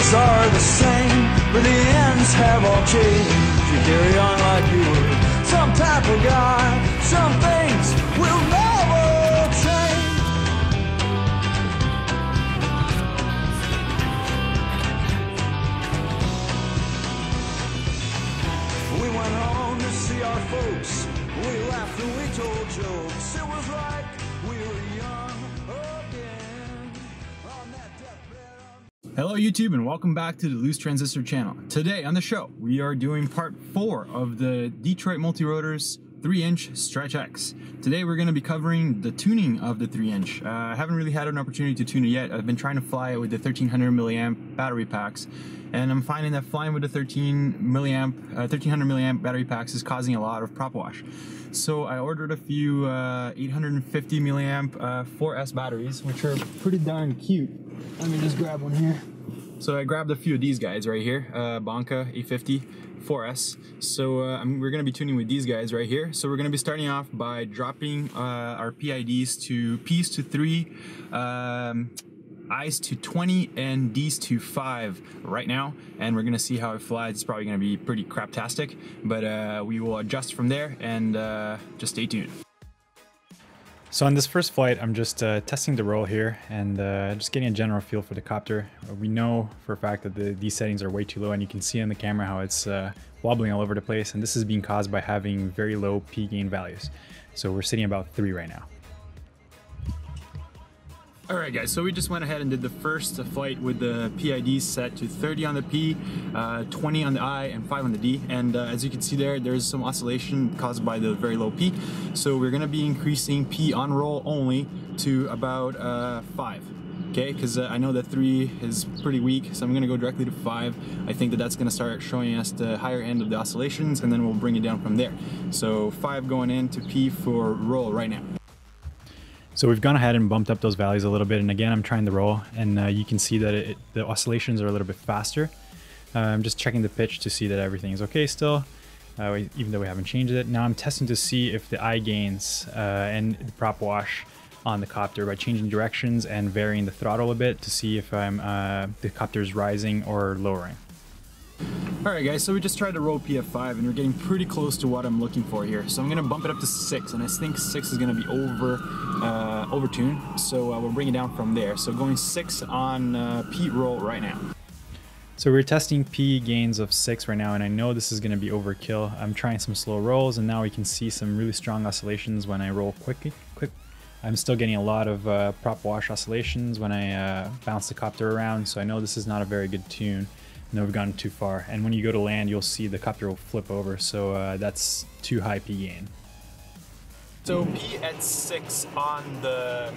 means are the same, but the ends have all changed. You carry on like you were some type of guy. Some things will never change. We went home to see our folks. We laughed and we told jokes. It was like we were young again on that deathbed. Hello YouTube and welcome back to the Loose Transistor channel. Today on the show we are doing part 4 of the Detroit Multirotors 3-inch Stretch X. Today we're going to be covering the tuning of the 3-inch. I haven't really had an opportunity to tune it yet. I've been trying to fly it with the 1300 milliamp battery packs, and I'm finding that flying with the 1300 milliamp battery packs is causing a lot of prop wash. So I ordered a few 850 milliamp 4S batteries, which are pretty darn cute. Let me just grab one here. So I grabbed a few of these guys right here, Bonka 850 4S. So we're going to be tuning with these guys right here. So we're going to be starting off by dropping our PIDs to P's to 3, I's to 20, and D's to 5 right now, and we're gonna see how it flies. It's probably gonna be pretty craptastic, but we will adjust from there, and just stay tuned. So on this first flight, I'm just testing the roll here and just getting a general feel for the copter. We know for a fact that these settings are way too low, and you can see on the camera how it's wobbling all over the place, and this is being caused by having very low P gain values. So we're sitting about 3 right now. Alright guys, so we just went ahead and did the first flight with the PIDs set to 30 on the P, 20 on the I, and 5 on the D. And as you can see there's some oscillation caused by the very low P. So we're going to be increasing P on roll only to about 5. Okay, because I know that 3 is pretty weak, so I'm going to go directly to 5. I think that that's going to start showing us the higher end of the oscillations, and then we'll bring it down from there. So 5 going into P for roll right now. So we've gone ahead and bumped up those values a little bit, and again I'm trying the roll, and you can see that the oscillations are a little bit faster. I'm just checking the pitch to see that everything is okay still, even though we haven't changed it. Now I'm testing to see if the I gains and the prop wash on the copter by changing directions and varying the throttle a bit to see if the copter is rising or lowering. Alright guys, so we just tried to roll P at 5 and we're getting pretty close to what I'm looking for here. So I'm going to bump it up to 6, and I think 6 is going to be over-tuned, so we'll bring it down from there. So going 6 on P roll right now. So we're testing P gains of 6 right now, and I know this is going to be overkill. I'm trying some slow rolls, and now we can see some really strong oscillations when I roll quick. I'm still getting a lot of prop wash oscillations when I bounce the copter around, so I know this is not a very good tune. No, we've gone too far, and when you go to land you'll see the copter will flip over, so that's too high P gain. So P at 6 on the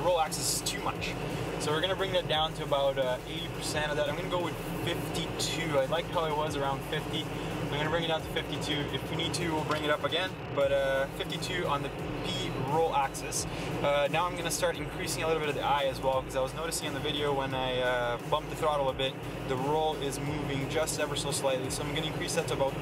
roll axis is too much, so we're going to bring that down to about 80% of that. I'm going to go with 52. I liked how it was around 50. I'm going to bring it down to 52. If we need to, we'll bring it up again, but 52 on the P roll axis. Now I'm going to start increasing a little bit of the I as well, because I was noticing in the video when I bumped the throttle a bit, the roll is moving just ever so slightly. So I'm going to increase that to about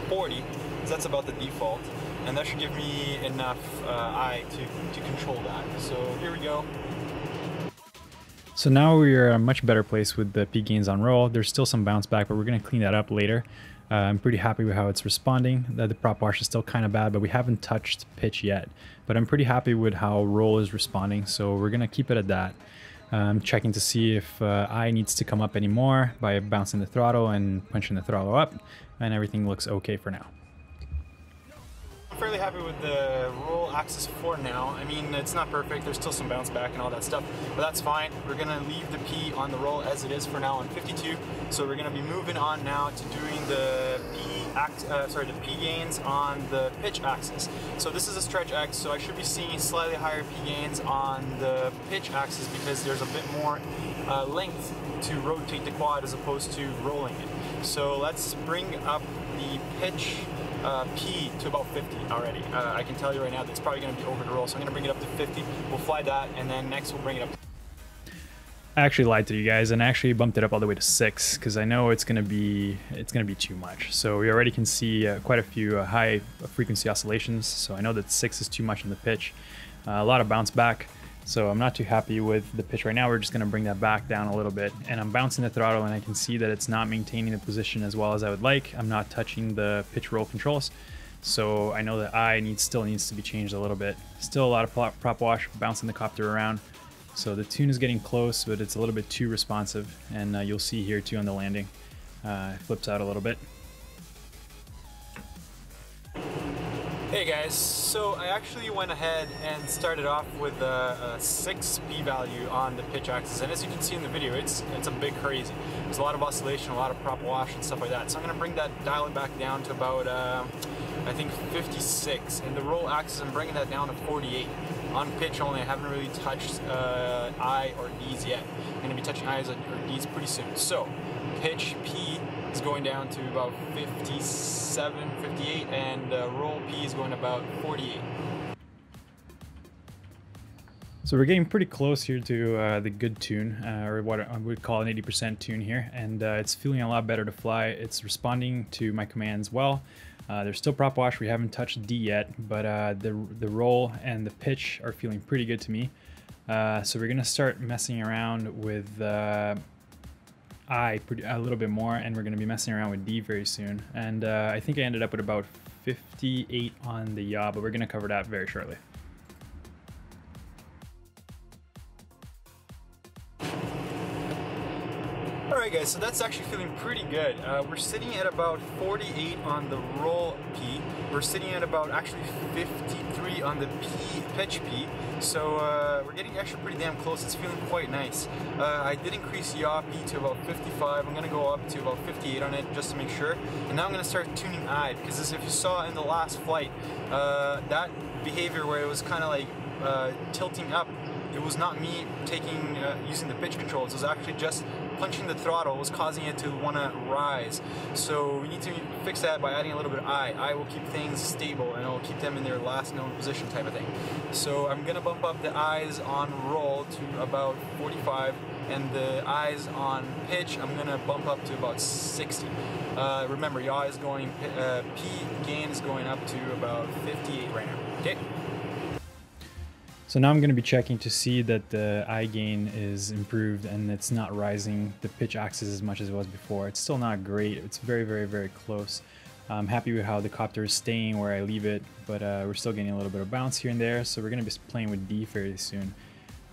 40, because that's about the default, and that should give me enough I to control that. So here we go. So now we're a much better place with the P gains on roll. There's still some bounce back, but we're going to clean that up later. I'm pretty happy with how it's responding. The prop wash is still kind of bad, but we haven't touched pitch yet. But I'm pretty happy with how roll is responding, so we're going to keep it at that. I'm checking to see if I needs to come up anymore by bouncing the throttle and punching the throttle up, and everything looks okay for now. I'm fairly happy with the roll axis for now. I mean, it's not perfect, there's still some bounce back and all that stuff, but that's fine. We're going to leave the P on the roll as it is for now on 52, so we're going to be moving on now to doing the P gains on the pitch axis. So this is a Stretch X, so I should be seeing slightly higher P gains on the pitch axis because there's a bit more length to rotate the quad as opposed to rolling it. So let's bring up the pitch P to about 50 already. I can tell you right now that it's probably going to be over the roll, so I'm going to bring it up to 50. We'll fly that, and then next we'll bring it up to I actually lied to you guys and actually bumped it up all the way to 6 because I know it's gonna be too much. So we already can see quite a few high frequency oscillations. So I know that 6 is too much on the pitch. A lot of bounce back. So I'm not too happy with the pitch right now. We're just gonna bring that back down a little bit, and I'm bouncing the throttle and I can see that it's not maintaining the position as well as I would like. I'm not touching the pitch roll controls. So I know that still needs to be changed a little bit. Still a lot of prop wash, bouncing the copter around. So the tune is getting close, but it's a little bit too responsive. And you'll see here too on the landing, it flips out a little bit. Hey guys, so I actually went ahead and started off with a 6 p-value on the pitch axis, and as you can see in the video, it's a bit crazy. There's a lot of oscillation, a lot of prop wash and stuff like that. So I'm gonna bring that dial back down to about I think 56, and the roll axis I'm bringing that down to 48. On pitch only, I haven't really touched I or D's yet. I'm gonna be touching I's or D's pretty soon. So pitch P is going down to about 57, 58, and roll P is going about 48. So we're getting pretty close here to the good tune, or what I would call an 80% tune here, and it's feeling a lot better to fly. It's responding to my commands well. There's still prop wash, we haven't touched D yet, but the roll and the pitch are feeling pretty good to me. So we're gonna start messing around with I a little bit more, and we're gonna be messing around with D very soon. And I think I ended up with about 58 on the yaw, but we're gonna cover that very shortly. Alright guys, so that's actually feeling pretty good. We're sitting at about 48 on the roll P. We're sitting at about actually 53 on the pitch P. So we're getting actually pretty damn close. It's feeling quite nice. I did increase yaw P to about 55. I'm going to go up to about 58 on it just to make sure. And now I'm going to start tuning I, because as if you saw in the last flight, that behavior where it was kind of like tilting up, it was not me using the pitch controls. It was actually just punching the throttle was causing it to want to rise. So we need to fix that by adding a little bit of I. I will keep things stable and it will keep them in their last known position type of thing. So I'm going to bump up the I's on roll to about 45, and the I's on pitch I'm going to bump up to about 60. Remember, yaw is going, P gain is going up to about 58 right now. Okay. So now I'm going to be checking to see that the I gain is improved and it's not rising the pitch axis as much as it was before. It's still not great. It's very, very, very close. I'm happy with how the copter is staying where I leave it, but we're still getting a little bit of bounce here and there. So we're going to be playing with D fairly soon.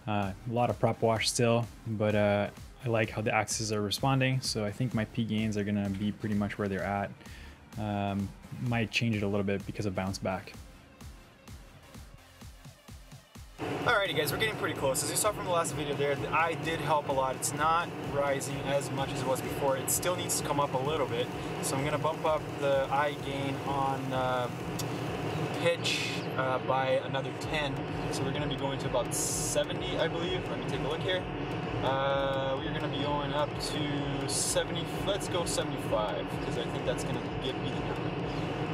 A lot of prop wash still, but I like how the axes are responding. So I think my P gains are going to be pretty much where they're at. Might change it a little bit because of bounce back. Alrighty guys, we're getting pretty close. As you saw from the last video there, the I did help a lot. It's not rising as much as it was before. It still needs to come up a little bit. So I'm going to bump up the I gain on pitch by another 10. So we're going to be going to about 70, I believe. Let me take a look here. We're going to be going up to 70. Let's go 75, because I think that's going to be the number.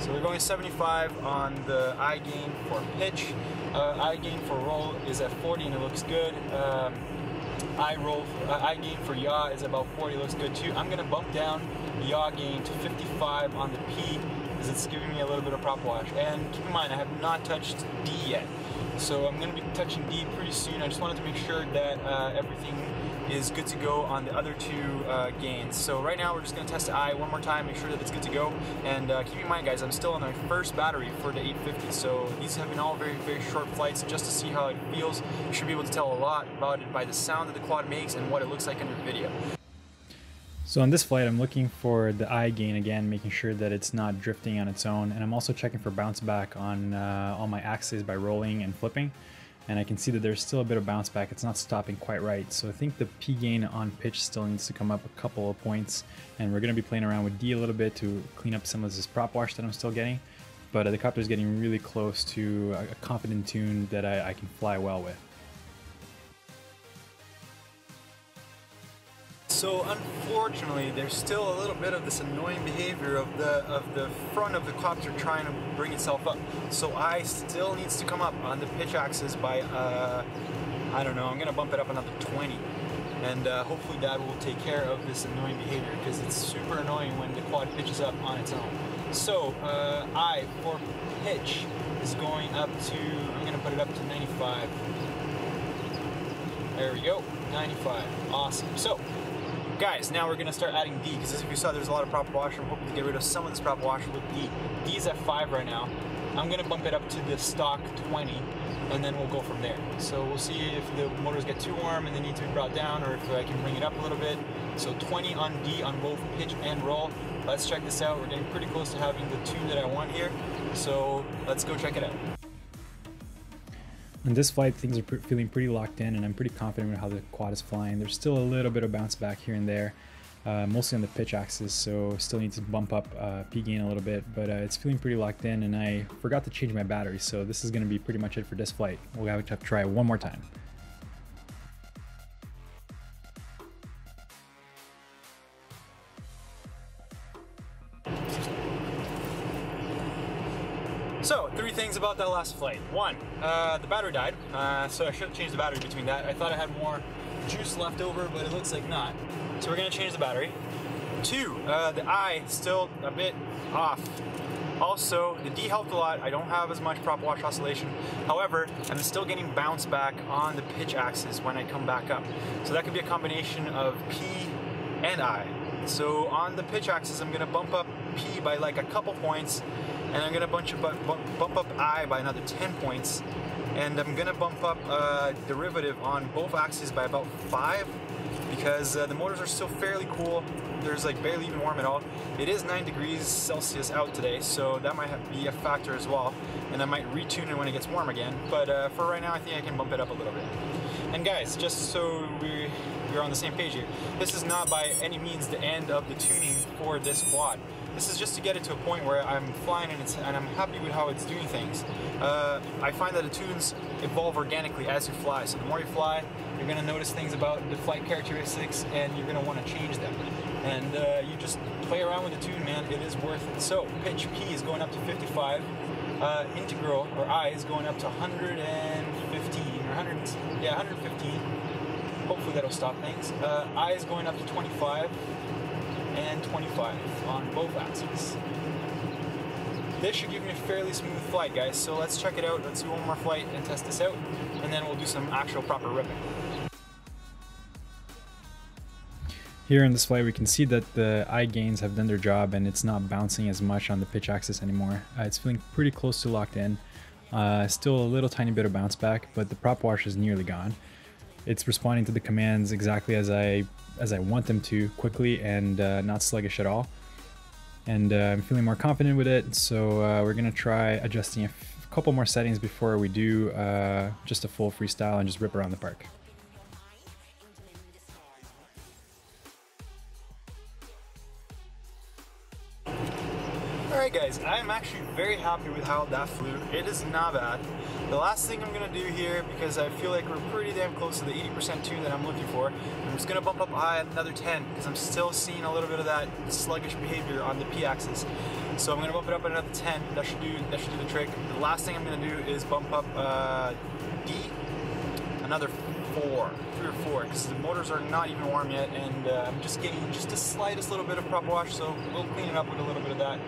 So we're going 75 on the I gain for pitch. I gain for roll is at 40 and it looks good. I gain for yaw is about 40, looks good too. I'm going to bump down yaw gain to 55 on the P, because it's giving me a little bit of prop wash. And keep in mind, I have not touched D yet. So I'm going to be touching D pretty soon. I just wanted to make sure that everything is good to go on the other two gains. So right now we're just going to test the I one more time, make sure that it's good to go. And keep in mind guys, I'm still on my first battery for the 850, so these have been all very, very short flights just to see how it feels. You should be able to tell a lot about it by the sound that the quad makes and what it looks like in your video. So on this flight, I'm looking for the I gain again, making sure that it's not drifting on its own. And I'm also checking for bounce back on all my axes by rolling and flipping. And I can see that there's still a bit of bounce back. It's not stopping quite right. So I think the P gain on pitch still needs to come up a couple of points. And we're going to be playing around with D a little bit to clean up some of this prop wash that I'm still getting. But the copter is getting really close to a confident tune that I can fly well with. So unfortunately, there's still a little bit of this annoying behavior of the front of the copter trying to bring itself up. So I still needs to come up on the pitch axis by, I don't know, I'm going to bump it up another 20. And hopefully that will take care of this annoying behavior, because it's super annoying when the quad pitches up on its own. So I, for pitch, is going up to, I'm going to put it up to 95. There we go, 95, awesome. So, guys, now we're gonna start adding D, because as you saw, there's a lot of prop washer. I'm hoping to get rid of some of this prop washer with D. D's at 5 right now. I'm gonna bump it up to the stock 20, and then we'll go from there. So we'll see if the motors get too warm and they need to be brought down, or if I can bring it up a little bit. So 20 on D on both pitch and roll. Let's check this out. We're getting pretty close to having the tune that I want here. So let's go check it out. In this flight, things are feeling pretty locked in, and I'm pretty confident with how the quad is flying. There's still a little bit of bounce back here and there, mostly on the pitch axis, so still need to bump up P gain a little bit, but it's feeling pretty locked in, and I forgot to change my battery, so this is going to be pretty much it for this flight. We'll have to try it one more time. So, 3 things about that last flight. 1, the battery died, so I should have changed the battery between that. I thought I had more juice left over, but it looks like not. So we're gonna change the battery. 2, the I still a bit off. Also, the D helped a lot. I don't have as much prop wash oscillation. However, I'm still getting bounce back on the pitch axis when I come back up. So that could be a combination of P and I. So on the pitch axis, I'm gonna bump up P by like a couple points, and I'm gonna bump up I by another 10 points, and I'm gonna bump up derivative on both axes by about 5, because the motors are still fairly cool. There's like barely even warm at all. It is 9 degrees Celsius out today, so that might be a factor as well, and I might retune it when it gets warm again, but for right now I think I can bump it up a little bit. And guys, just so we're on the same page here, this is not by any means the end of the tuning for this quad. This is just to get it to a point where I'm flying and I'm happy with how it's doing things. I find that the tunes evolve organically as you fly. So the more you fly, you're going to notice things about the flight characteristics, and you're going to want to change them. And you just play around with the tune, man. It is worth it. So pitch P is going up to 55. Integral, or I, is going up to 115, or 115. Hopefully that'll stop things. I is going up to 25. And 25 on both axes. This should give me a fairly smooth flight, guys, so let's check it out. Let's do one more flight and test this out, and then we'll do some actual proper ripping. Here in this flight, we can see that the I gains have done their job, and it's not bouncing as much on the pitch axis anymore. It's feeling pretty close to locked in. Still a little tiny bit of bounce back, but the prop wash is nearly gone. It's responding to the commands exactly as I want them to, quickly and not sluggish at all. And I'm feeling more confident with it, so we're gonna try adjusting a couple more settings before we do just a full freestyle and just rip around the park. Alright guys, I'm actually very happy with how that flew. It is not bad. The last thing I'm going to do here, because I feel like we're pretty damn close to the 80% tune that I'm looking for, I'm just going to bump up I another 10, because I'm still seeing a little bit of that sluggish behavior on the P axis. So I'm going to bump it up another 10. That should do the trick. The last thing I'm going to do is bump up D another 3 or 4, because the motors are not even warm yet, and I'm just getting just the slightest little bit of prop wash, so we'll clean it up with a little bit of that.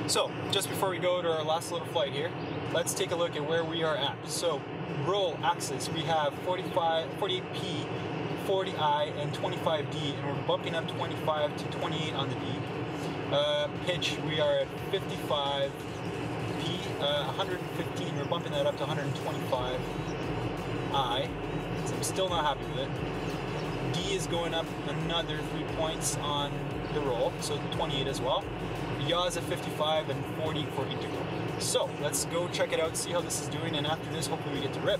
So, just before we go to our last little flight here, let's take a look at where we are at. So, roll axis, we have 48P, 40I, and 25D, and we're bumping up 25 to 28 on the D. Pitch, we are at 55P, 115, we're bumping that up to 125 I, so I'm still not happy with it. D is going up another 3 points on the roll, so 28 as well. Yaw is at 55 and 40 for integral. So let's go check it out, see how this is doing, and after this, hopefully we get to rip.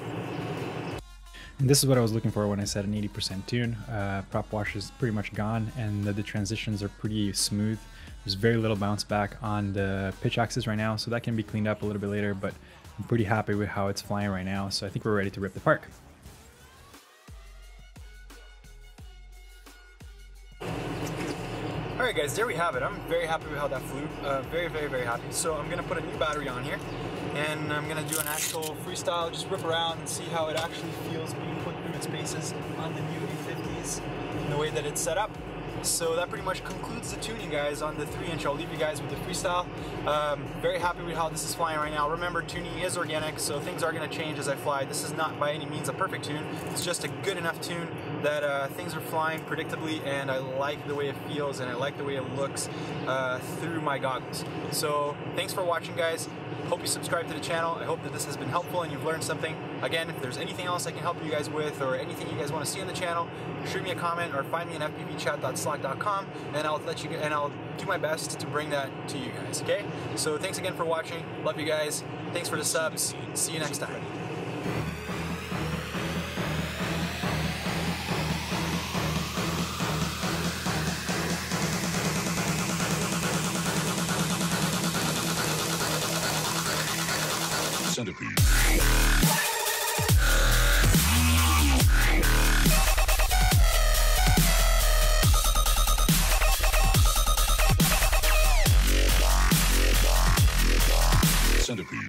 And this is what I was looking for when I said an 80% tune. Prop wash is pretty much gone, and the transitions are pretty smooth. There's very little bounce back on the pitch axis right now, so that can be cleaned up a little bit later, but I'm pretty happy with how it's flying right now, so I think we're ready to rip the park. Alright guys, there we have it. I'm very happy with how that flew. Very happy. So I'm going to put a new battery on here, and I'm going to do an actual freestyle, just rip around and see how it actually feels being put through its paces on the new A50s and the way that it's set up. So that pretty much concludes the tuning, guys, on the 3-inch. I'll leave you guys with the freestyle. Very happy with how this is flying right now. Remember, tuning is organic, so things are going to change as I fly. This is not by any means a perfect tune. It's just a good enough tune that things are flying predictably, and I like the way it feels and I like the way it looks through my goggles. So thanks for watching, guys. Hope you subscribe to the channel. I hope that this has been helpful and you've learned something. Again, if there's anything else I can help you guys with or anything you guys want to see on the channel, shoot me a comment or find me on fpvchat.slack.com and I'll do my best to bring that to you guys, okay? So thanks again for watching. Love you guys. Thanks for the subs. See you next time. Centipede. Centipede.